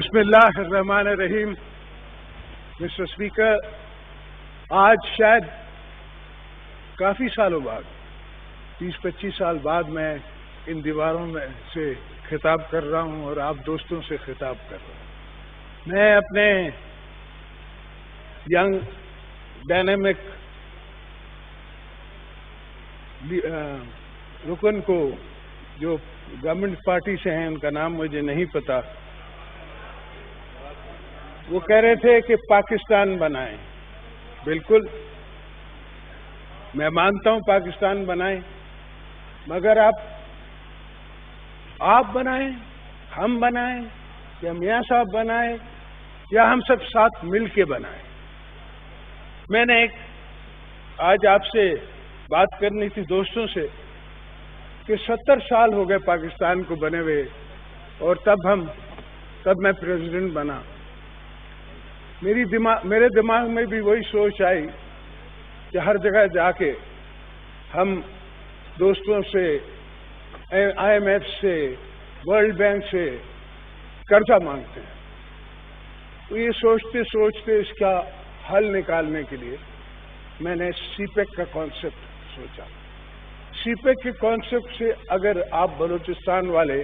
बिस्मिल्लाहिर्रहमानिर्रहीम। Mister speaker, आज शायद काफ़ी सालों बाद 30-25 साल बाद मैं इन दीवारों में से खिताब कर रहा हूं और आप दोस्तों से खिताब कर रहा हूं। मैं अपने यंग डायनेमिक रुकन को, जो गवर्नमेंट पार्टी से हैं, उनका नाम मुझे नहीं पता, वो कह रहे थे कि पाकिस्तान बनाएं। बिल्कुल मैं मानता हूं पाकिस्तान बनाएं, मगर आप बनाएं, हम बनाएं, या मियां साहब बनाएं, या हम सब साथ मिल के बनाएं। मैंने आज आपसे बात करनी थी दोस्तों से कि 70 साल हो गए पाकिस्तान को बने हुए, और तब मैं प्रेसिडेंट बना। मेरे दिमाग में भी वही सोच आई कि हर जगह जाके हम दोस्तों से, IMF से, वर्ल्ड बैंक से कर्जा मांगते हैं। तो ये सोचते सोचते इसका हल निकालने के लिए मैंने CPEC का कॉन्सेप्ट सोचा। CPEC के कॉन्सेप्ट से अगर आप बलूचिस्तान वाले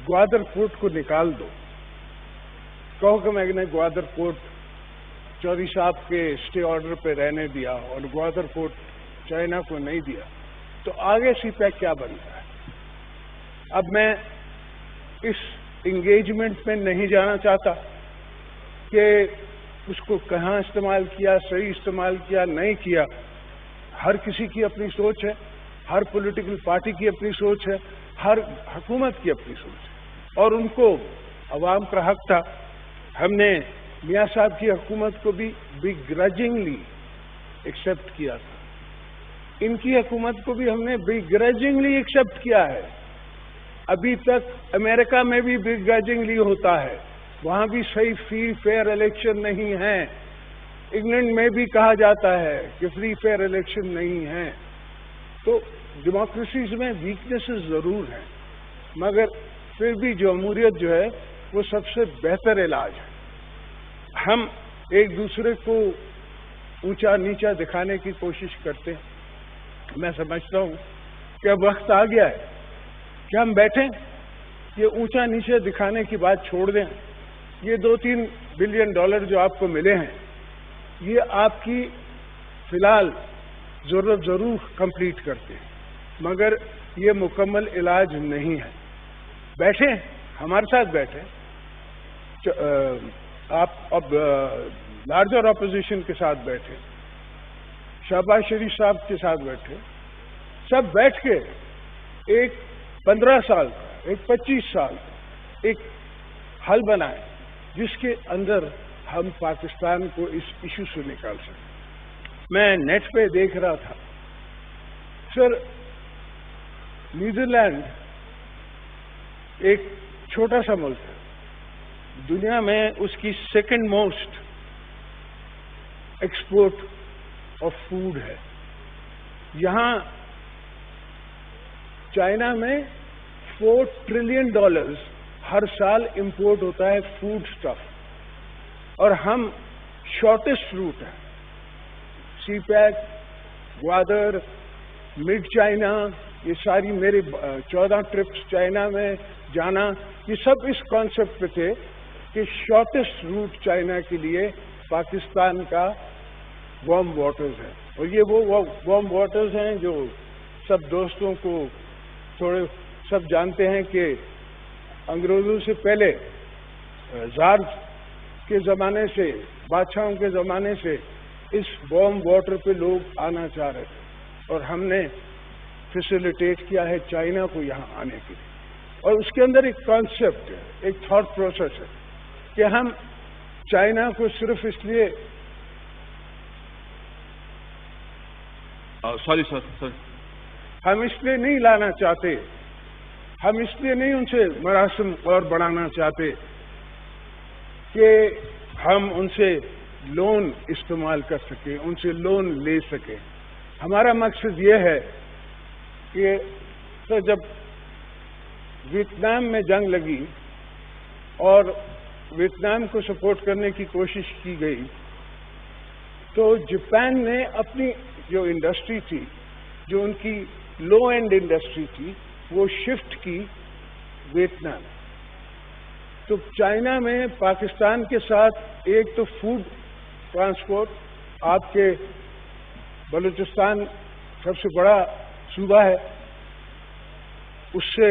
ग्वादर पोर्ट को निकाल दो, कहो कि मैंने ग्वादर पोर्ट चौधरी साहब के स्टे ऑर्डर पे रहने दिया और ग्वादर पोर्ट चाइना को नहीं दिया, तो आगे CPEC क्या बनता है। अब मैं इस इंगेजमेंट में नहीं जाना चाहता कि उसको कहाँ इस्तेमाल किया, सही इस्तेमाल किया, नहीं किया। हर किसी की अपनी सोच है, हर पॉलिटिकल पार्टी की अपनी सोच है, हर हुकूमत की अपनी सोच है, और उनको अवाम का हक था। हमने मियां साहब की हुकूमत को भी बिग्रजिंगली एक्सेप्ट किया था, इनकी हुकूमत को भी हमने बिग्रजिंगली एक्सेप्ट किया है। अभी तक अमेरिका में भी बिग्रजिंगली होता है, वहां भी सही फ्री फेयर इलेक्शन नहीं है। इंग्लैंड में भी कहा जाता है कि फ्री फेयर इलेक्शन नहीं है। तो डेमोक्रेसीज में वीकनेसेस जरूर हैं, मगर फिर भी जमहूरियत जो है वो सबसे बेहतर इलाज है। हम एक दूसरे को ऊंचा नीचा दिखाने की कोशिश करते हैं। मैं समझता हूं कि अब वक्त आ गया है कि हम बैठें, ये ऊंचा नीचे दिखाने की बात छोड़ दें। ये $2-3 बिलियन जो आपको मिले हैं, ये आपकी फिलहाल जरूरत जरूर कंप्लीट करते हैं, मगर ये मुकम्मल इलाज नहीं है। बैठें, हमारे साथ बैठें। आप अब लार्जर अपोजिशन के साथ बैठे, शहबाज शरीफ साहब के साथ बैठे, सब बैठ के एक 15 साल का, एक 25 साल का एक हल बनाए, जिसके अंदर हम पाकिस्तान को इस इशू से निकाल सकें। मैं नेट पे देख रहा था, सर, नीदरलैंड एक छोटा सा मुल्क है, दुनिया में उसकी second most export of food है। यहां चाइना में $4 ट्रिलियन हर साल इंपोर्ट होता है फूड स्टफ, और हम शॉर्टेस्ट रूट है। CPEC, ग्वादर, मिड चाइना, ये सारी मेरे 14 ट्रिप्स चाइना में जाना, ये सब इस कॉन्सेप्ट पे थे कि शॉर्टेस्ट रूट चाइना के लिए पाकिस्तान का वार्म वाटर्स है। और ये वो वार्म वाटर्स हैं जो सब दोस्तों को थोड़े सब जानते हैं कि अंग्रेजों से पहले जार के ज़माने से, बादशाहों के ज़माने से इस वार्म वाटर पे लोग आना चाह रहे थे, और हमने फैसिलिटेट किया है चाइना को यहाँ आने के लिए। और उसके अंदर एक कॉन्सेप्ट है, एक थॉट प्रोसेस है कि हम चाइना को सिर्फ इसलिए सॉरी हम इसलिए नहीं लाना चाहते, हम इसलिए नहीं उनसे मरासम और बढ़ाना चाहते कि हम उनसे लोन इस्तेमाल कर सके, उनसे लोन ले सके। हमारा मकसद ये है कि तो जब वियतनाम में जंग लगी और वियतनाम को सपोर्ट करने की कोशिश की गई तो जापान ने अपनी जो इंडस्ट्री थी, जो उनकी लो एंड इंडस्ट्री थी, वो शिफ्ट की वियतनाम। तो चाइना में पाकिस्तान के साथ एक तो फूड ट्रांसपोर्ट, आपके बलूचिस्तान सबसे बड़ा सूबा है, उससे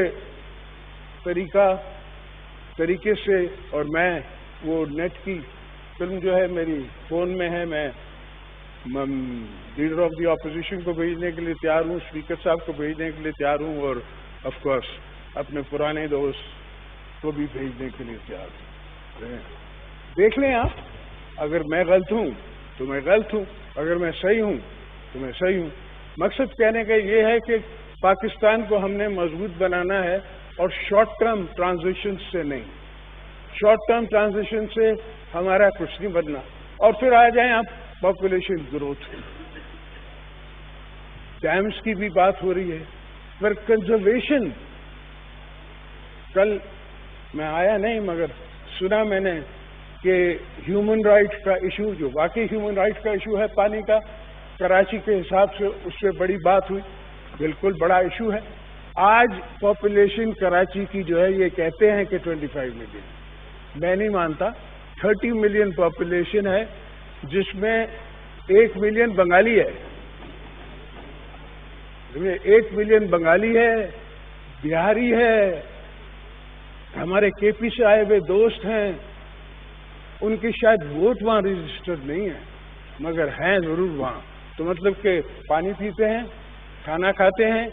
तरीके से, और मैं वो नेट की फिल्म जो है मेरी फोन में है, मैं लीडर ऑफ द ऑपोजिशन को भेजने के लिए तैयार हूँ, स्पीकर साहब को भेजने के लिए तैयार हूँ, और ऑफ कोर्स अपने पुराने दोस्त को भी भेजने के लिए तैयार हूँ। देख लें आप, अगर मैं गलत हूँ तो मैं गलत हूँ, अगर मैं सही हूँ तो मैं सही हूँ। मकसद कहने का ये है कि पाकिस्तान को हमने मजबूत बनाना है, और शॉर्ट टर्म ट्रांजिशन से नहीं, शॉर्ट टर्म ट्रांजिशन से हमारा कुछ नहीं बनना। और फिर आ जाएं आप पॉपुलेशन ग्रोथ, डैम्स की भी बात हो रही है, पर कंजर्वेशन, कल मैं आया नहीं मगर सुना मैंने कि ह्यूमन राइट्स का इशू, जो वाकई ह्यूमन राइट्स का इशू है पानी का, कराची के हिसाब से उससे बड़ी बात हुई, बिल्कुल बड़ा इशू है। आज पॉपुलेशन कराची की जो है, ये कहते हैं कि 25 मिलियन, मैं नहीं मानता। 30 मिलियन पॉपुलेशन है, जिसमें 1 मिलियन बंगाली है, 1 मिलियन बंगाली है, बिहारी है, हमारे केपी से आए हुए दोस्त हैं, उनके शायद वोट वहां रजिस्टर्ड नहीं है मगर हैं जरूर वहां। तो मतलब कि पानी पीते हैं, खाना खाते हैं,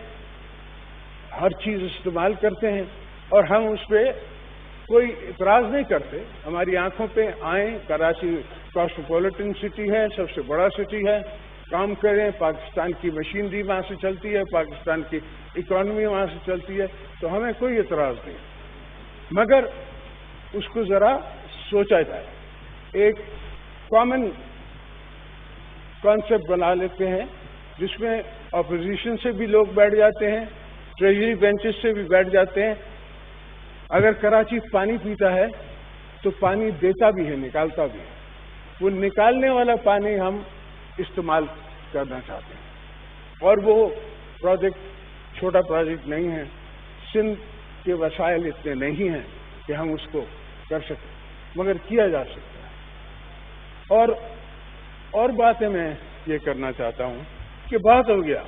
हर चीज इस्तेमाल करते हैं, और हम उस पर कोई इतराज नहीं करते। हमारी आंखों पे आए, कराची कॉस्मोपॉलिटन सिटी है, सबसे बड़ा सिटी है, काम करें, पाकिस्तान की मशीनरी वहां से चलती है, पाकिस्तान की इकॉनमी वहां से चलती है, तो हमें कोई इतराज नहीं, मगर उसको जरा सोचा जाए, एक कॉमन कॉन्सेप्ट बना लेते हैं जिसमें अपोजिशन से भी लोग बैठ जाते हैं, ट्रेजरी बेंचेस से भी बैठ जाते हैं। अगर कराची पानी पीता है तो पानी देता भी है, निकालता भी है, वो निकालने वाला पानी हम इस्तेमाल करना चाहते हैं, और वो प्रोजेक्ट छोटा प्रोजेक्ट नहीं है, सिंध के वसाइल इतने नहीं हैं कि हम उसको कर सकें, मगर किया जा सकता है। और बातें मैं ये करना चाहता हूं कि बहुत हो गया,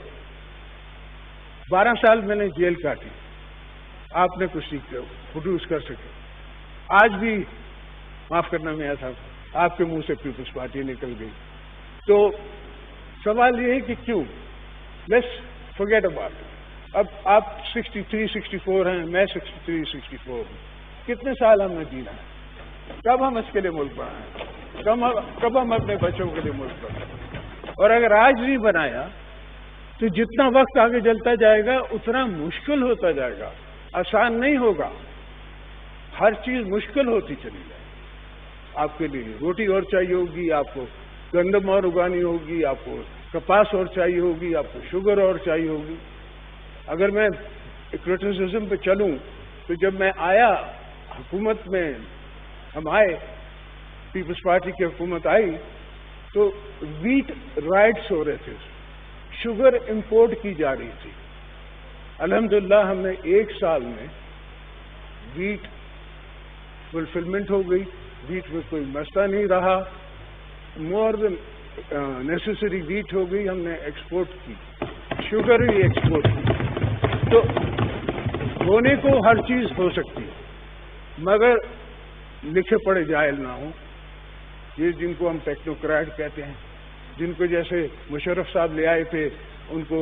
12 साल मैंने जेल काटी, आपने कुछ प्रोड्यूस कर सके। आज भी माफ करना मियां साहब, आपके मुंह से पीपल्स पार्टी निकल गई, तो सवाल ये है कि क्यों? Let's forget about. अब आप 63-64 हैं, मैं 63-64 हूं, कितने साल हमने जीना है? कब हम इसके लिए मुल्क बनाए? कब हम अपने बच्चों के लिए मुल्क बनाए? और अगर आज नहीं बनाया तो जितना वक्त आगे चलता जाएगा उतना मुश्किल होता जाएगा, आसान नहीं होगा, हर चीज मुश्किल होती चली जाएगी। आपके लिए रोटी और चाहिए होगी, आपको गंदम और उगानी होगी, आपको कपास और चाहिए होगी, आपको शुगर और चाहिए होगी। अगर मैं क्रिटिसिज्म पे चलूं तो जब मैं आया हुकूमत में, हम आए, पीपल्स पार्टी की हुकूमत आई, तो वीट राइट्स हो रहे थे, शुगर इंपोर्ट की जा रही थी। अल्हम्दुलिल्लाह हमने 1 साल में वीट फुलफिलमेंट हो गई, वीट में कोई मसला नहीं रहा, मोर देन नेसेसरी वीट हो गई, हमने एक्सपोर्ट की, शुगर ही एक्सपोर्ट की। तो होने को हर चीज हो सकती है, मगर लिखे पड़े जायल ना हो। ये जिनको हम टेक्नोक्रेट कहते हैं, जिनको जैसे मुशर्रफ साहब ले आए थे, उनको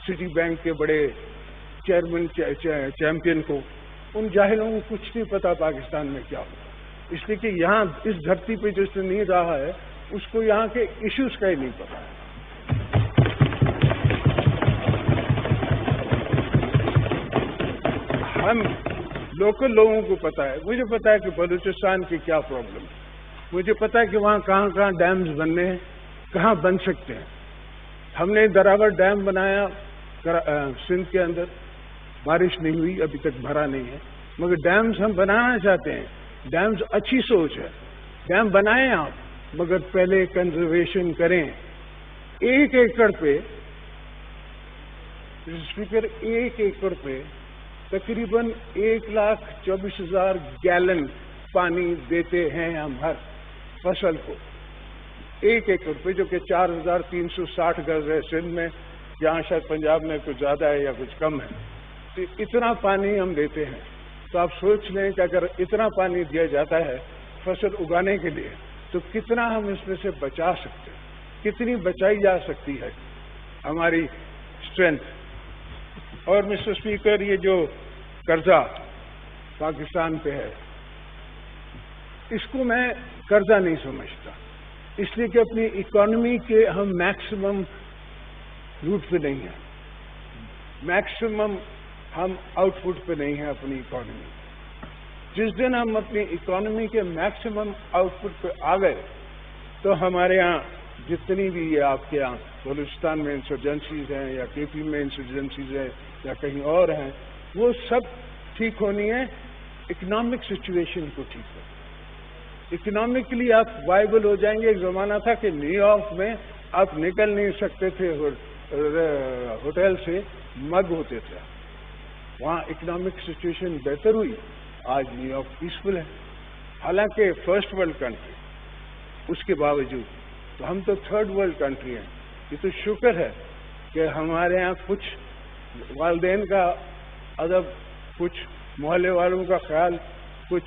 सिटी बैंक के बड़े चेयरमैन चैंपियन को, उन जाहिलों को कुछ नहीं पता पाकिस्तान में क्या होगा, इसलिए कि यहाँ इस धरती पे जिसने नहीं रहा है उसको यहाँ के इश्यूज का ही नहीं पता है। हम लोकल लोगों को पता है, मुझे पता है कि बलूचिस्तान की क्या प्रॉब्लम है, मुझे पता है कि वहाँ कहाँ कहाँ डैम्स बनने हैं, कहाँ बन सकते हैं। हमने दरावर डैम बनाया सिंध के अंदर, बारिश नहीं हुई, अभी तक भरा नहीं है, मगर डैम्स हम बनाना चाहते हैं डैम्स अच्छी सोच है, डैम बनाएं आप, मगर पहले कंजर्वेशन करें। 1 एकड़ पे स्पीकर, 1 एकड़ पे तकरीबन 1,24,000 गैलन पानी देते हैं हम हर फसल को, 1 एकड़ पे, जो कि 4,360 गज है सिंध में, जहाँ शायद पंजाब में कुछ ज्यादा है या कुछ कम है। तो इतना पानी हम देते हैं। तो आप सोच लें कि अगर इतना पानी दिया जाता है फसल उगाने के लिए, तो कितना हम इसमें से बचा सकते हैं, कितनी बचाई जा सकती है हमारी स्ट्रेंथ। और मिस्टर स्पीकर, ये जो कर्जा पाकिस्तान पे है, इसको मैं कर्जा नहीं समझता, इसलिए कि अपनी इकोनॉमी के हम मैक्सिमम रूट पे नहीं हैं, मैक्सिमम हम आउटपुट पे नहीं है अपनी इकोनॉमी। जिस दिन हम अपनी इकोनॉमी के मैक्सिमम आउटपुट पे आ गए, तो हमारे यहाँ जितनी भी आपके यहाँ बलूचिस्तान में इंसर्जेंसीज हैं या केपी में इंसर्जेंसीज हैं या कहीं और हैं, वो सब ठीक होनी है। इकोनॉमिक सिचुएशन को ठीक हो, इकोनॉमिकली आप वाइबल हो जाएंगे। एक जमाना था कि न्यूयॉर्क में आप निकल नहीं सकते थे, होटल से मग होते थे, वहाँ इकोनॉमिक सिचुएशन बेहतर हुई। आज न्यूयॉर्क पीसफुल है, हालांकि फर्स्ट वर्ल्ड कंट्री, उसके बावजूद तो हम तो थर्ड वर्ल्ड कंट्री हैं। ये तो शुक्र है कि हमारे यहाँ कुछ वालिदैन का अदब, कुछ मोहल्ले वालों का ख्याल, कुछ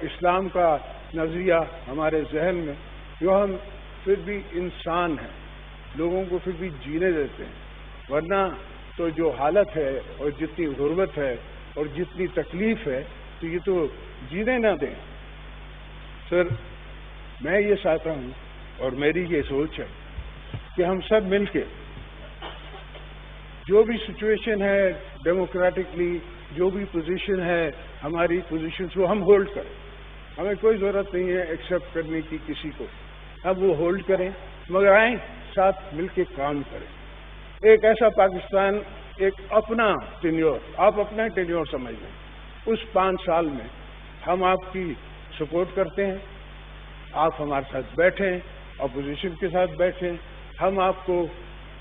इस्लाम का नजरिया हमारे जहन में, जो हम फिर भी इंसान हैं, लोगों को फिर भी जीने देते हैं। वरना तो जो हालत है और जितनी गुर्बत है और जितनी तकलीफ है, तो ये तो जीने ना दें। सर, मैं ये चाहता हूँ और मेरी ये सोच है कि हम सब मिलके जो भी सिचुएशन है डेमोक्रेटिकली, जो भी पोजीशन है हमारी पोजीशन, वो हम होल्ड करें। हमें कोई जरूरत नहीं है एक्सेप्ट करने की किसी को, अब वो होल्ड करें, मगर आए साथ मिलके काम करें। एक ऐसा पाकिस्तान, एक अपना टेन्योर, आप अपना टेन्योर समझ लें, उस 5 साल में हम आपकी सपोर्ट करते हैं। आप हमारे साथ बैठें, अपोजिशन के साथ बैठें, हम आपको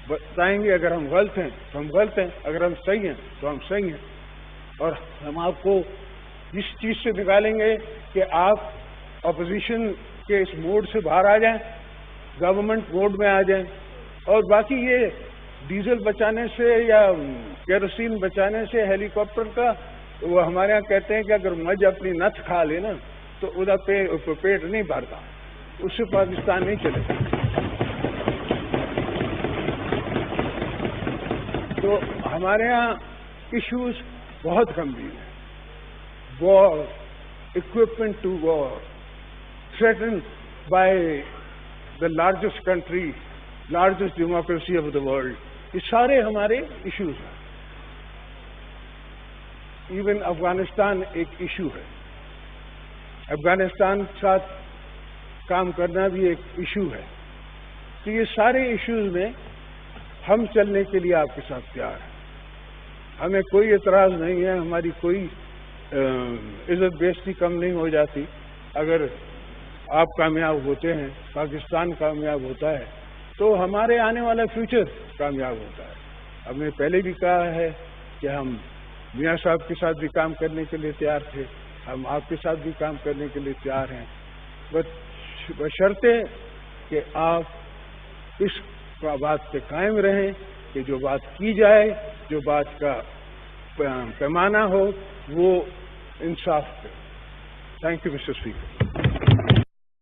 बताएंगे अगर हम गलत हैं तो हम गलत हैं, अगर हम सही हैं तो हम सही हैं, और हम आपको इस चीज से निकालेंगे कि आप अपोजिशन के इस मोड से बाहर आ जाएं, गवर्नमेंट मोड में आ जाएं। और बाकी ये डीजल बचाने से या केरोसिन बचाने से हेलीकॉप्टर का, वो हमारे यहाँ कहते हैं कि अगर मज अपनी नथ खा ले ना तो उधर पेट नहीं भरता, उससे पाकिस्तान नहीं चलेगा। तो हमारे यहाँ इश्यूज बहुत गंभीर हैं। War, equipment to war, threaten by the largest country, largest democracy of the world, ये सारे हमारे इश्यूज हैं। इवन अफगानिस्तान एक इशू है, अफगानिस्तान के साथ काम करना भी एक इशू है। तो ये सारे इश्यूज में हम चलने के लिए आपके साथ तैयार हैं। हमें कोई एतराज नहीं है, हमारी कोई इज्जत बेइज्जती कम नहीं हो जाती अगर आप कामयाब होते हैं, पाकिस्तान कामयाब होता है, तो हमारे आने वाला फ्यूचर कामयाब होता है। हमने पहले भी कहा है कि हम मियाँ साहब के साथ भी काम करने के लिए तैयार थे, हम आपके साथ भी काम करने के लिए तैयार हैं, बशर्ते कि आप इस बात पे कायम रहें कि जो बात की जाए, जो बात का पैमाना हो, वो इंसाफ पे। Thank you mister speaker.